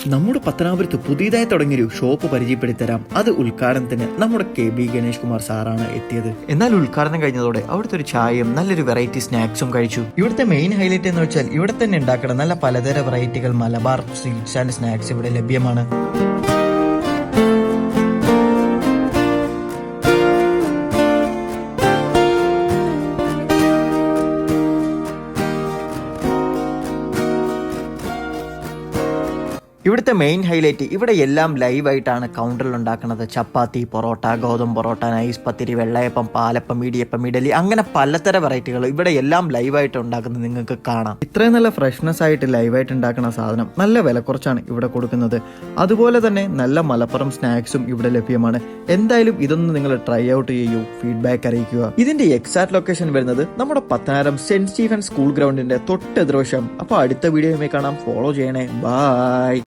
നമ്മുടെ പത്തനാപുരത്ത് പുതിയതായി തുടങ്ങിയൊരു ഷോപ്പ് പരിചയപ്പെടുത്തരാം. അത് ഉദ്ഘാടനത്തിന് നമ്മുടെ KB ഗണേഷ് കുമാർ സാറാണ് എത്തിയത്. എന്നാൽ ഉദ്ഘാടനം കഴിഞ്ഞതോടെ അവിടുത്തെ ഒരു ചായയും നല്ലൊരു വെറൈറ്റി സ്നാക്സും കഴിച്ചു. ഇവിടുത്തെ മെയിൻ ഹൈലൈറ്റ് എന്ന് വെച്ചാൽ ഇവിടെ തന്നെ ഉണ്ടാക്കുന്ന നല്ല പലതര വെറൈറ്റികൾ മലബാർ സ്വീറ്റ്സ് ആൻഡ് സ്നാക്സ് ഇവിടെ ലഭ്യമാണ്. ഇവിടുത്തെ മെയിൻ ഹൈലൈറ്റ് ഇവിടെ എല്ലാം ലൈവായിട്ടാണ് കൗണ്ടറിൽ ഉണ്ടാക്കുന്നത്. ചപ്പാത്തി, പൊറോട്ട, ഗോതമ്പ് പൊറോട്ട, നൈസ് പത്തിരി, വെള്ളയപ്പം, പാലപ്പം, ഇടിയപ്പം, ഇഡലി, അങ്ങനെ പലതര വെറൈറ്റികൾ ഇവിടെ എല്ലാം ലൈവായിട്ട് ഉണ്ടാക്കുന്നത് നിങ്ങൾക്ക് കാണാം. ഇത്രയും നല്ല ഫ്രഷ്നെസ് ആയിട്ട് ലൈവായിട്ട് ഉണ്ടാക്കുന്ന സാധനം നല്ല വില കുറച്ചാണ് ഇവിടെ കൊടുക്കുന്നത്. അതുപോലെ തന്നെ നല്ല മലപ്പുറം സ്നാക്സും ഇവിടെ ലഭ്യമാണ്. എന്തായാലും ഇതൊന്ന് നിങ്ങൾ ട്രൈ ഔട്ട് ചെയ്യൂ, ഫീഡ്ബാക്ക് അറിയിക്കുക. ഇതിന്റെ എക്സാക്ട് ലൊക്കേഷൻ വരുന്നത് നമ്മുടെ പത്തനാപുരം സെന്റ് സ്റ്റീഫൻ സ്കൂൾ ഗ്രൗണ്ടിന്റെ തൊട്ടെതിർവശം. അപ്പൊ അടുത്ത വീഡിയോയുമായി കാണാം. ഫോളോ ചെയ്യണേ. ബൈ.